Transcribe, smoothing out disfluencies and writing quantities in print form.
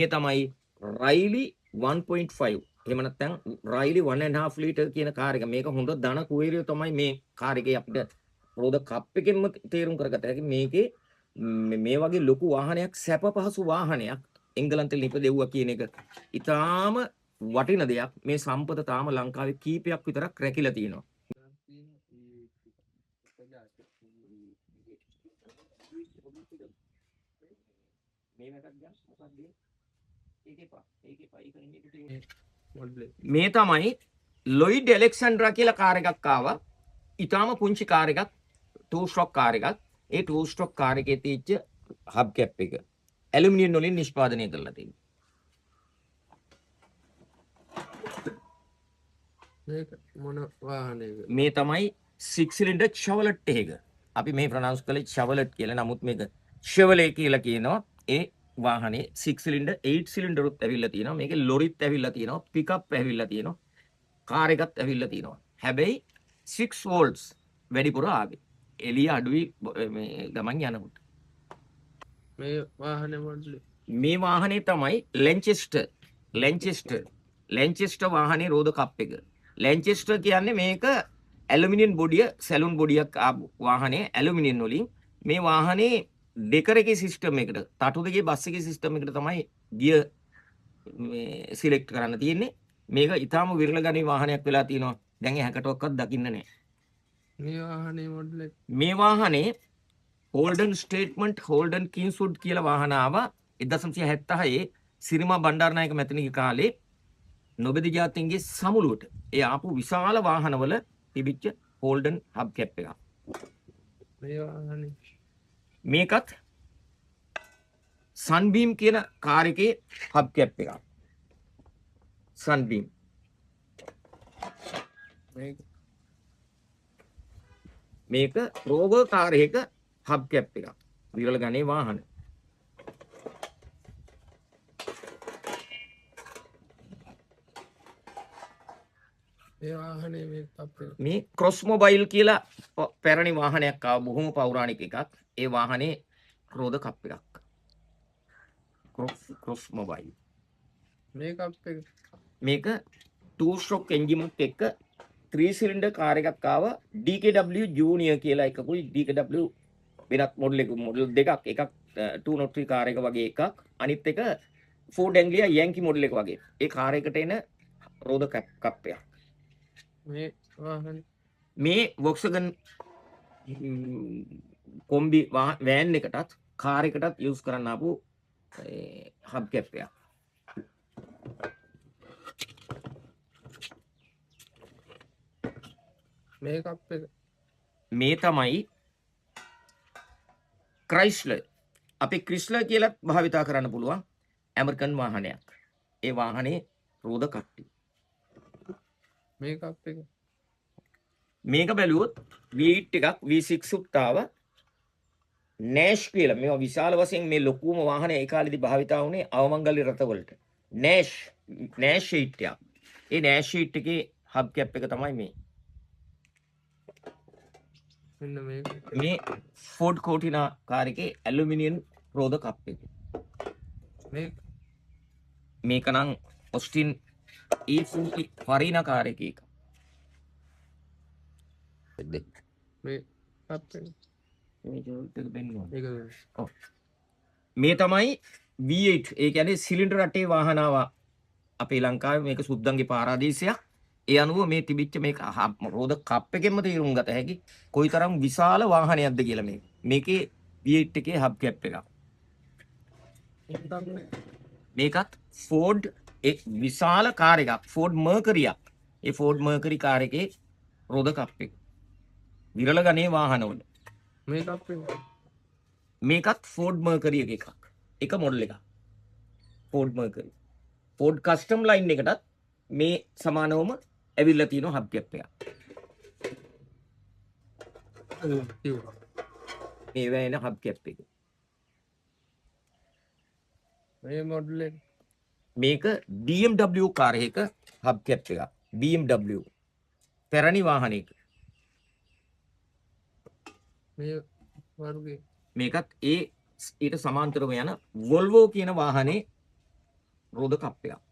මේ තමයි රයිලි 1.5 එහෙම නැත්නම් රයිලි 1.5 ලීටර් කියන කාර් එක. මේක හොඳ ධන කුවේරිය තමයි මේ කාර් එකේ අපිට රෝද කප් එකෙන්ම තේරුම් කරගත හැකි. මේකේ මේ වගේ ලොකු වාහනයක් සැප පහසු වාහනයක් එංගලන්තේ නිපදෙව්වා කියන එක ඉතාම වටින දෙයක්. මේ සම්පත තාම ලංකාවේ කීපයක් විතරක් රැකිලා තියෙනවා. මේ තමයි ලොයිඩ් ඇලෙක්සැන්ඩ්‍රා කියලා කාර් එකක් ආවා. ඊටාම පුංචි කාර් එකක්, 2 ස්ට්‍රෝක් කාර් එකක්. ඒ 2 ස්ට්‍රෝක් කාර් එකේ තියෙච්ච හබ් කැප් එක ඇලුමිනියම් වලින් නිෂ්පාදනය කරලා තියෙනවා. මේක මොන වාහනයක? මේ තමයි 6 සිලින්ඩර් Chevrolet එක. අපි මේ ප්‍රොනවුන්ස් කළේ Chevrolet කියලා. නමුත් මේක Chevrolet කියලා කියනවා. ඒ වාහනේ 6 සිලින්ඩර් 8 සිලින්ඩර් උත් ඇවිල්ලා තියෙනවා. මේකේ ලොරිත් ඇවිල්ලා තියෙනවා. පිකප් ඇවිල්ලා තියෙනවා. කාර් එකත් ඇවිල්ලා තියෙනවා. හැබැයි 6 වෝල්ට්ස් වැඩිපුර ආවේ. එළිය අඩුයි මේ ගමන් යනකොට. මේ වාහනේ මොඩල්? මේ වාහනේ තමයි ලැන්චෙස්ටර් වාහනේ රෝද කප් එක. ලැන්චෙස්ටර් කියන්නේ මේක ඇලුමිනියම් බොඩිය, සැලුන් බොඩියක් ආපු වාහනේ ඇලුමිනියම් වලින්. මේ වාහනේ ඩෙකර් එකේ සිස්ටම් එකට, තටු දෙකේ බස් එකේ සිස්ටම් එකට තමයි ගියර් මේ සිලෙක්ට් කරන්න තියෙන්නේ. මේක ඊටාම විරල ගණී වාහනයක් වෙලා තියෙනවා. දැන් එහකටවත් දකින්න නැහැ. මේ වාහනේ මොඩල් එක? මේ වාහනේ හෝල්ඩන් ස්ටේට්මන්ට් හෝල්ඩන් කින්ස්වුඩ් කියලා වාහන ආවා 1976 සිරිමා බණ්ඩාරනායක මැතිණිගේ කාලේ නොබෙදි ජාතීන්ගේ සමුළුවට ඒ ආපු විශාල වාහනවල තිබිච්ච හෝල්ඩන් හබ් කැප් එකක්. මේ වාහනේ මේකත් සන්බීම් කියන කාර් එකේ හබ් කැප් එකක්. සන්බීම් මේක රෝවර් කාර් එකක හබ් කැප් එකක්. විරල ගණේ වාහන. මේ වාහනේ මේ අපේ මේ ක්‍රොස් මොබයිල් කියලා පැරණි වාහනයක් ආව බොහොම පෞරාණික එකක්. ඒ වාහනේ රෝද කප් එකක්. Cross mobile. මේක අපේ මේක 2 ස්ට්‍රෝක් එන්ජින් එකක් 3 සිලින්ඩර් කාර් එකක් ආවා DKW ජූනියර් කියලා එකකුයි DKW වෙනත් මොඩල් දෙකක්. එකක් 203 කාර් එක වගේ එකක්. අනිත් එක Ford Anglia Yankee මොඩල් එක වගේ. ඒ කාර් එකට එන රෝද කප් එකක්. මේ වාහනේ මේ Volkswagen කොම්බි වෑන් එකටත් කාර් එකටත් යූස් කරන්න ආපු හබ් කැප් එකක්. මේක අපේ මේ තමයි ක්‍රයිස්ලර්. අපි ක්‍රිස්ලර් කියලා භාවිතා කරන්න පුළුවන් ඇමරිකන් වාහනයක්. ඒ වාහනේ රෝද කට්ටි. මේක අපේ මේක බැලුවොත් V8 එකක් V6 උත් ආව නෑෂ් කියලා. මේවා විශාල වශයෙන් මේ ලොකුම වාහනේ ඒ කාලේදී භාවිතා වුණේ අවමංගල්‍ය රථවලට. නෑෂ් 8 එකක්. ඒ නෑෂ් 8 එකේ හබ් කැප් එක තමයි මේ. මෙන්න මේක මේ ෆෝඩ් කෝටිනා කාර් එකේ ඇලුමිනියම් රෝද කප් එක. මේක නම් ඔස්ටින් E40 ෆරීනා කාර් එකේ එක. මේ අපේ මේ තමයි V8. ඒ කියන්නේ සිලින්ඩර් රටේ වාහන ආවා අපේ ලංකාවේ. මේක සුද්දන්ගේ පාරාදීසයක්. ඒ අනුව මේ තිබිච්ච මේක රෝද කප් එකෙන්ම තීරුම් ගත හැකි කොයිතරම් විශාල වාහනයක්ද කියලා. මේකේ V8 එකේ හබ් කැප් එකක්. මේකත් ෆෝඩ් විශාල කාර් එකක්. ෆෝඩ් මර්කරියක්. ඒ ෆෝඩ් මර්කරි කාර් එකේ රෝද කප් එක. විරල ගණේ වාහනවල. මේක අපේ මේකත් ෆෝඩ් මර්කරි එකක්. එක මොඩල් එකක්. ෆෝඩ් මර්කරි. ෆෝඩ් කස්ටම් ලයින් එකටත් මේ සමානවම ඇවිල්ලා තියෙනවා හබ් කැප් එකක්. මේ වෙන හබ් කැප් එක. මේ මොඩල් එක මේක BMW කාර් එකක හබ් කැප් එකක්. BMW පැරණි වාහනයක. මේ වර්ගේ මේකත් ඒ ඊට සමාන්තරව යන Volvo කියන වාහනේ රෝද කප් එකක්.